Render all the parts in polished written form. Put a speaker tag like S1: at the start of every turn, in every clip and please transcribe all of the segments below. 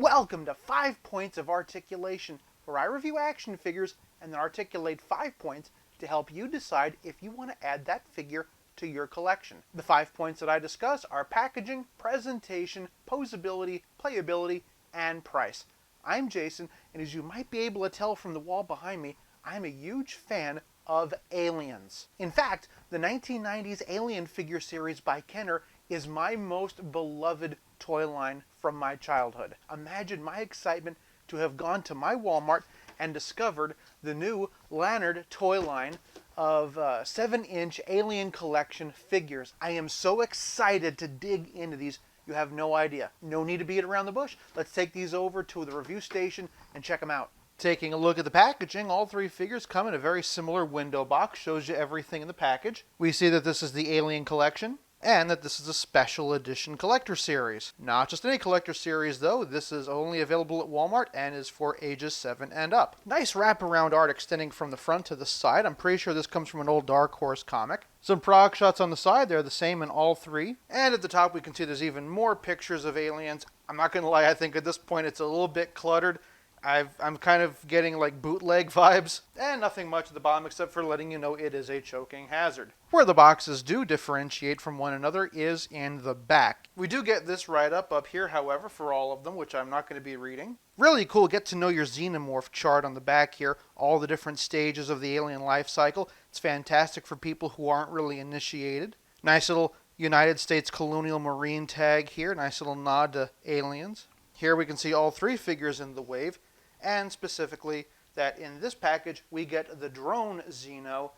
S1: Welcome to 5 Points of Articulation, where I review action figures and then articulate 5 points to help you decide if you want to add that figure to your collection. The 5 points that I discuss are packaging, presentation, posability, playability, and price. I'm Jason, and as you might be able to tell from the wall behind me, I'm a huge fan of Aliens. In fact, the 1990s Alien figure series by Kenner is my most beloved toy line from my childhood. Imagine my excitement to have gone to my Walmart and discovered the new Lanard toy line of 7-inch Alien collection figures. I am so excited to dig into these. You have no idea. No need to beat around the bush. Let's take these over to the review station and check them out. Taking a look at the packaging, all three figures come in a very similar window box. Shows you everything in the package. We see that this is the Alien collection, and that this is a special edition collector series. Not just any collector series though, this is only available at Walmart and is for ages 7 and up. Nice wraparound art extending from the front to the side. I'm pretty sure this comes from an old Dark Horse comic. Some prog shots on the side, they're the same in all three. And at the top we can see there's even more pictures of aliens. I'm not gonna lie, I think at this point it's a little bit cluttered. I'm kind of getting like bootleg vibes, and nothing much at the bottom except for letting you know it is a choking hazard. Where the boxes do differentiate from one another is in the back. We do get this write-up up here, however, for all of them, which I'm not going to be reading. Really cool, get to know your xenomorph chart on the back here, all the different stages of the alien life cycle. It's fantastic for people who aren't really initiated. Nice little United States Colonial Marine tag here, nice little nod to aliens. Here we can see all three figures in the wave, and specifically that in this package we get the drone Xeno,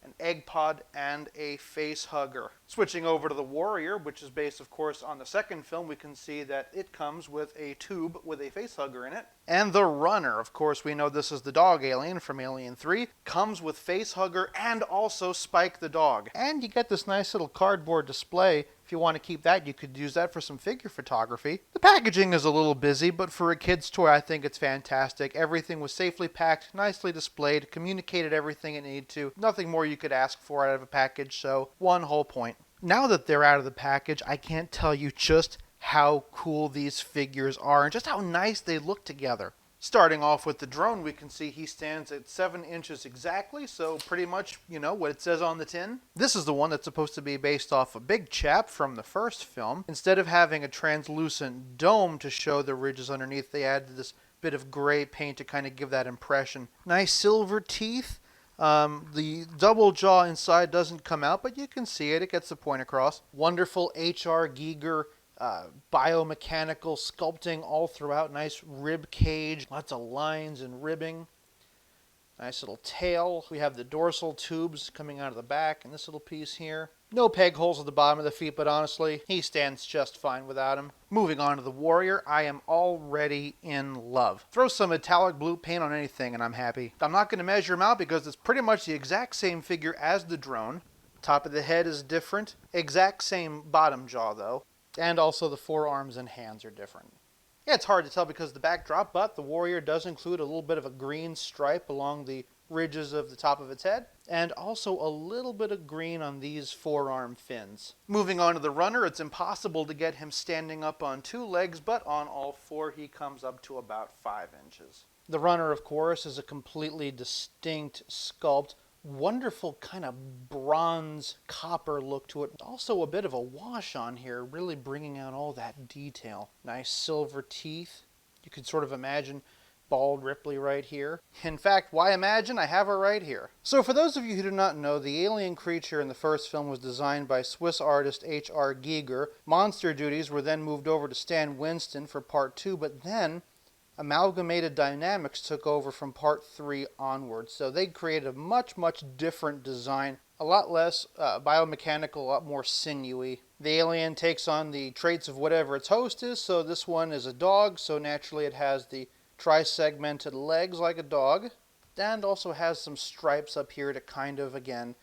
S1: an egg pod, and a face hugger. Switching over to the Warrior, which is based of course on the second film, we can see that it comes with a tube with a face hugger in it. And the Runner, of course we know this is the dog alien from Alien 3, comes with face hugger and also Spike the dog. And you get this nice little cardboard display. If you want to keep that, you could use that for some figure photography. The packaging is a little busy, but for a kid's toy, I think it's fantastic. Everything was safely packed, nicely displayed, communicated everything it needed to. Nothing more you could ask for out of a package, so one whole point. Now that they're out of the package, I can't tell you just how cool these figures are and just how nice they look together. Starting off with the drone, we can see he stands at 7 inches exactly, so pretty much, you know, what it says on the tin. This is the one that's supposed to be based off a Big Chap from the first film. Instead of having a translucent dome to show the ridges underneath, they added this bit of gray paint to kind of give that impression. Nice silver teeth. The double jaw inside doesn't come out, but you can see it. It gets the point across. Wonderful H.R. Giger biomechanical sculpting all throughout. Nice rib cage, lots of lines and ribbing. Nice little tail. We have the dorsal tubes coming out of the back in this little piece here. No peg holes at the bottom of the feet, but honestly, he stands just fine without them. Moving on to the Warrior, I am already in love. Throw some metallic blue paint on anything and I'm happy. I'm not going to measure him out because it's pretty much the exact same figure as the drone. Top of the head is different. Exact same bottom jaw though. And also the forearms and hands are different. Yeah, it's hard to tell because of the backdrop, but the Warrior does include a little bit of a green stripe along the ridges of the top of its head, and also a little bit of green on these forearm fins. Moving on to the Runner, it's impossible to get him standing up on 2 legs, but on all 4 he comes up to about 5 inches. The Runner, of course, is a completely distinct sculpt. Wonderful kind of bronze copper look to it. Also a bit of a wash on here, really bringing out all that detail. Nice silver teeth. You can sort of imagine bald Ripley right here. In fact, why imagine? I have her right here. So for those of you who do not know, the alien creature in the first film was designed by Swiss artist H.R. Giger. Monster duties were then moved over to Stan Winston for part 2, but then Amalgamated Dynamics took over from part 3 onwards. So they created a much different design. A lot less biomechanical, a lot more sinewy. The alien takes on the traits of whatever its host is, so this one is a dog, so naturally it has the tri-segmented legs like a dog, and also has some stripes up here to kind of, again,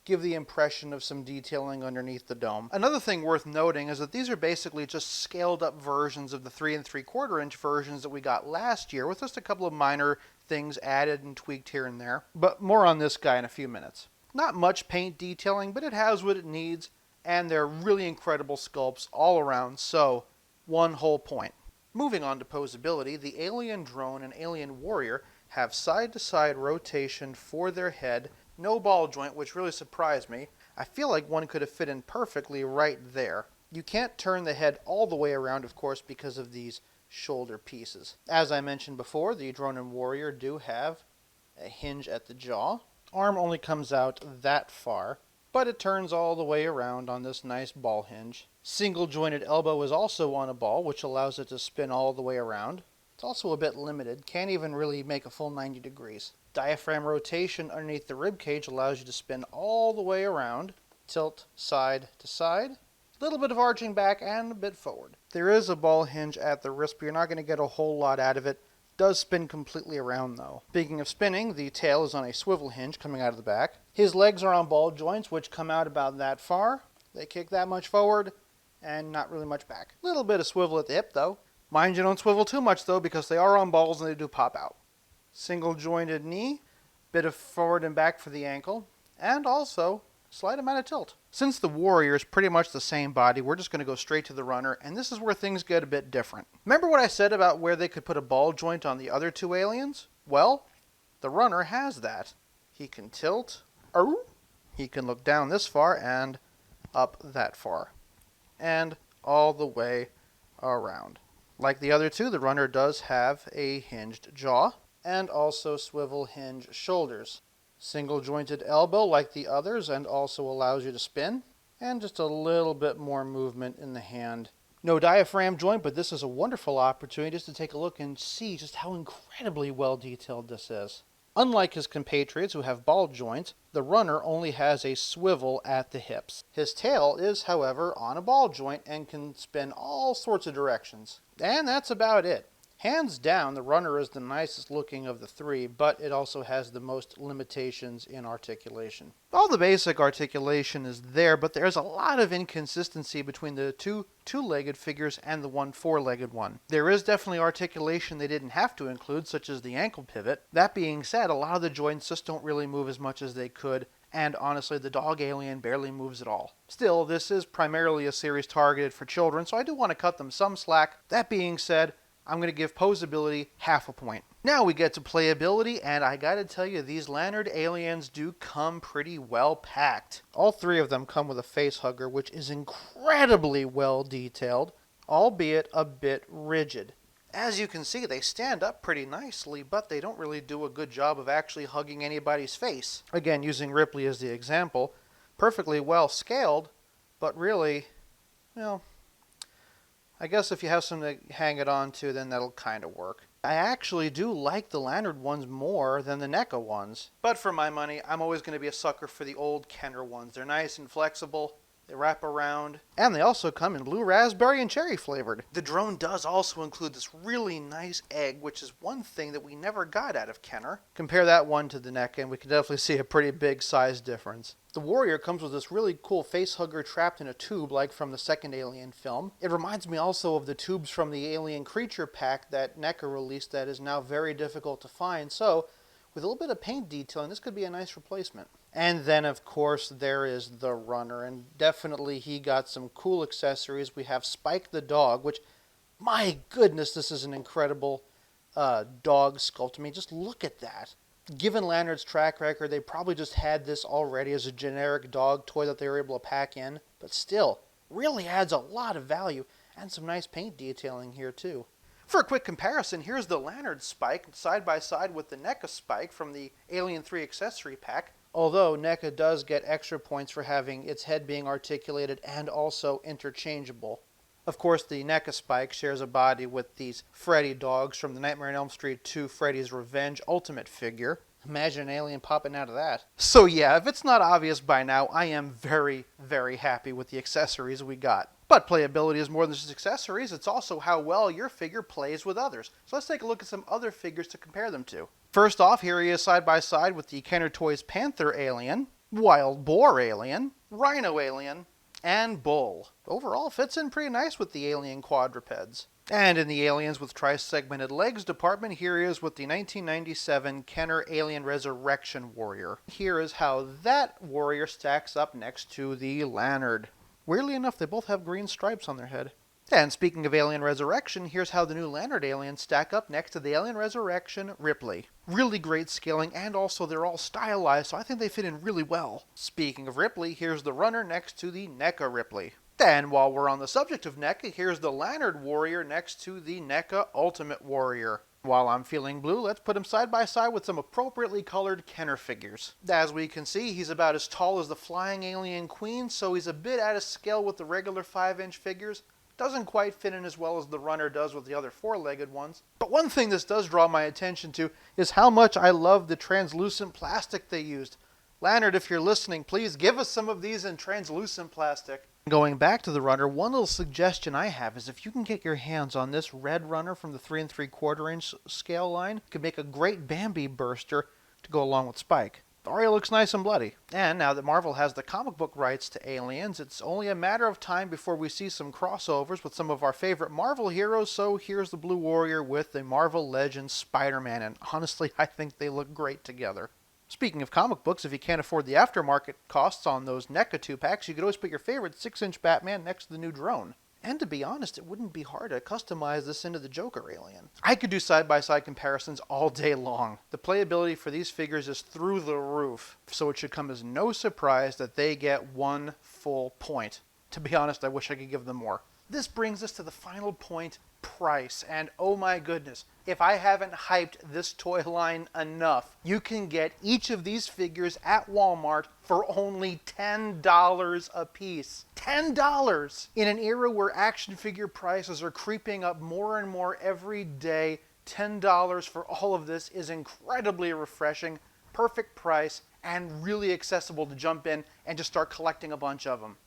S1: give the impression of some detailing underneath the dome. Another thing worth noting is that these are basically just scaled up versions of the 3 3/4 inch versions that we got last year, with just a couple of minor things added and tweaked here and there. But more on this guy in a few minutes. Not much paint detailing, but it has what it needs, and they're really incredible sculpts all around, so one whole point. Moving on to posability, the alien drone and alien warrior have side-to-side rotation for their head, no ball joint, which really surprised me. I feel like one could have fit in perfectly right there. You can't turn the head all the way around, of course, because of these shoulder pieces. As I mentioned before, the drone and warrior do have a hinge at the jaw. Arm only comes out that far, but it turns all the way around on this nice ball hinge. Single jointed elbow is also on a ball, which allows it to spin all the way around. It's also a bit limited, can't even really make a full 90 degrees. Diaphragm rotation underneath the rib cage allows you to spin all the way around, tilt side to side, a little bit of arching back and a bit forward. There is a ball hinge at the wrist, but you're not going to get a whole lot out of it. Does spin completely around though. Speaking of spinning, the tail is on a swivel hinge coming out of the back. His legs are on ball joints, which come out about that far. They kick that much forward and not really much back. A little bit of swivel at the hip though. Mind you don't swivel too much though, because they are on balls and they do pop out. Single jointed knee, bit of forward and back for the ankle, and also slight amount of tilt. Since the warrior is pretty much the same body, we're just going to go straight to the runner, and this is where things get a bit different. Remember what I said about where they could put a ball joint on the other two aliens? Well, the runner has that. He can tilt, he can look down this far and up that far, and all the way around. Like the other two, the runner does have a hinged jaw and also swivel hinge shoulders. Single jointed elbow like the others and also allows you to spin, and just a little bit more movement in the hand. No diaphragm joint, but this is a wonderful opportunity just to take a look and see just how incredibly well detailed this is. Unlike his compatriots who have ball joints, the runner only has a swivel at the hips. His tail is, however, on a ball joint and can spin all sorts of directions. And that's about it. Hands down, the runner is the nicest looking of the three, but it also has the most limitations in articulation. All the basic articulation is there, but there's a lot of inconsistency between the two two-legged figures and the one four-legged one. There is definitely articulation they didn't have to include, such as the ankle pivot. That being said, a lot of the joints just don't really move as much as they could, and honestly, the dog alien barely moves at all. Still, this is primarily a series targeted for children, so I do want to cut them some slack. That being said, I'm going to give posability half a point. Now we get to playability, and I gotta tell you, these Lanard aliens do come pretty well packed. All three of them come with a face hugger, which is incredibly well detailed, albeit a bit rigid. As you can see, they stand up pretty nicely, but they don't really do a good job of actually hugging anybody's face. Again, using Ripley as the example, perfectly well scaled, but really, well, I guess if you have something to hang it on to, then that'll kind of work. I actually do like the Lanard ones more than the NECA ones. But for my money, I'm always going to be a sucker for the old Kenner ones. They're nice and flexible, they wrap around, and they also come in blue raspberry and cherry flavored. The drone does also include this really nice egg, which is one thing that we never got out of Kenner. Compare that one to the NECA, and we can definitely see a pretty big size difference. The Warrior comes with this really cool face hugger trapped in a tube like from the second Alien film. It reminds me also of the tubes from the Alien Creature pack that NECA released that is now very difficult to find, so with a little bit of paint detailing, this could be a nice replacement. And then, of course, there is the runner, and definitely he got some cool accessories. We have Spike the dog, which, my goodness, this is an incredible dog sculpt. I mean, just look at that. Given Lanard's track record, they probably just had this already as a generic dog toy that they were able to pack in, but still, really adds a lot of value, and some nice paint detailing here too. For a quick comparison, here's the Lanard Spike side by side with the NECA Spike from the Alien 3 accessory pack, although NECA does get extra points for having its head being articulated and also interchangeable. Of course, the NECA Spike shares a body with these Freddy dogs from the Nightmare on Elm Street 2 Freddy's Revenge Ultimate figure. Imagine an alien popping out of that. So yeah, if it's not obvious by now, I am very, very happy with the accessories we got. But playability is more than just accessories, it's also how well your figure plays with others. So let's take a look at some other figures to compare them to. First off, here he is side by side with the Lanard Toys Panther Alien, Wild Boar Alien, Rhino Alien, and Bull. Overall, fits in pretty nice with the alien quadrupeds. And in the aliens with tri-segmented legs department, here he is with the 1997 Kenner Alien Resurrection Warrior. Here is how that warrior stacks up next to the Lanard. Weirdly enough, they both have green stripes on their head. And speaking of Alien Resurrection, here's how the new Lanard aliens stack up next to the Alien Resurrection Ripley. Really great scaling, and also they're all stylized, so I think they fit in really well. Speaking of Ripley, here's the runner next to the NECA Ripley. Then, while we're on the subject of NECA, here's the Lanard Warrior next to the NECA Ultimate Warrior. While I'm feeling blue, let's put him side by side with some appropriately colored Kenner figures. As we can see, he's about as tall as the Flying Alien Queen, so he's a bit out of scale with the regular 5-inch figures. Doesn't quite fit in as well as the runner does with the other 4-legged ones. But one thing this does draw my attention to is how much I love the translucent plastic they used. Lanard, if you're listening, please give us some of these in translucent plastic. Going back to the runner, one little suggestion I have is if you can get your hands on this red runner from the 3 3/4 inch scale line, you could make a great Bambi burster to go along with Spike. The area looks nice and bloody. And now that Marvel has the comic book rights to Aliens, it's only a matter of time before we see some crossovers with some of our favorite Marvel heroes, so here's the Blue Warrior with the Marvel Legends Spider-Man, and honestly, I think they look great together. Speaking of comic books, if you can't afford the aftermarket costs on those NECA 2-packs, you could always put your favorite 6-inch Batman next to the new drone. And to be honest, it wouldn't be hard to customize this into the Joker alien. I could do side-by-side comparisons all day long. The playability for these figures is through the roof, so it should come as no surprise that they get 1 full point. To be honest, I wish I could give them more. This brings us to the final point, price. And oh my goodness, if I haven't hyped this toy line enough, you can get each of these figures at Walmart for only $10 a piece. $10! In an era where action figure prices are creeping up more and more every day, $10 for all of this is incredibly refreshing, perfect price, and really accessible to jump in and just start collecting a bunch of them.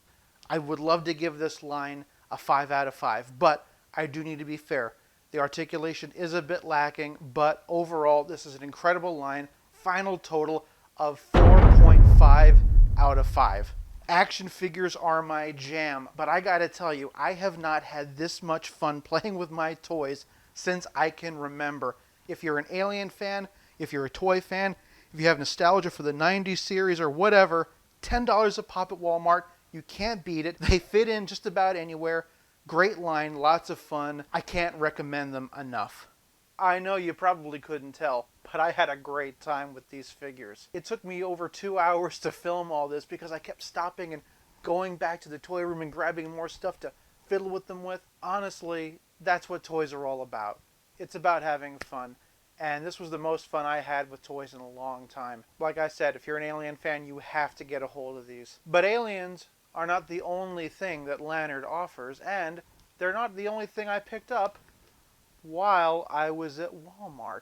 S1: I would love to give this line a 5 out of 5, but I do need to be fair. The articulation is a bit lacking, but overall, this is an incredible line. Final total of 4.5 out of 5. Action figures are my jam, but I gotta tell you, I have not had this much fun playing with my toys since I can remember. If you're an Alien fan, if you're a toy fan, if you have nostalgia for the 90s series or whatever, $10 a pop at Walmart, you can't beat it. They fit in just about anywhere. Great line, lots of fun. I can't recommend them enough. I know you probably couldn't tell, but I had a great time with these figures. It took me over 2 hours to film all this because I kept stopping and going back to the toy room and grabbing more stuff to fiddle with them with. Honestly, that's what toys are all about. It's about having fun. And this was the most fun I had with toys in a long time. Like I said, if you're an Alien fan, you have to get a hold of these. But Aliens are not the only thing that Lanard offers, and they're not the only thing I picked up while I was at Walmart.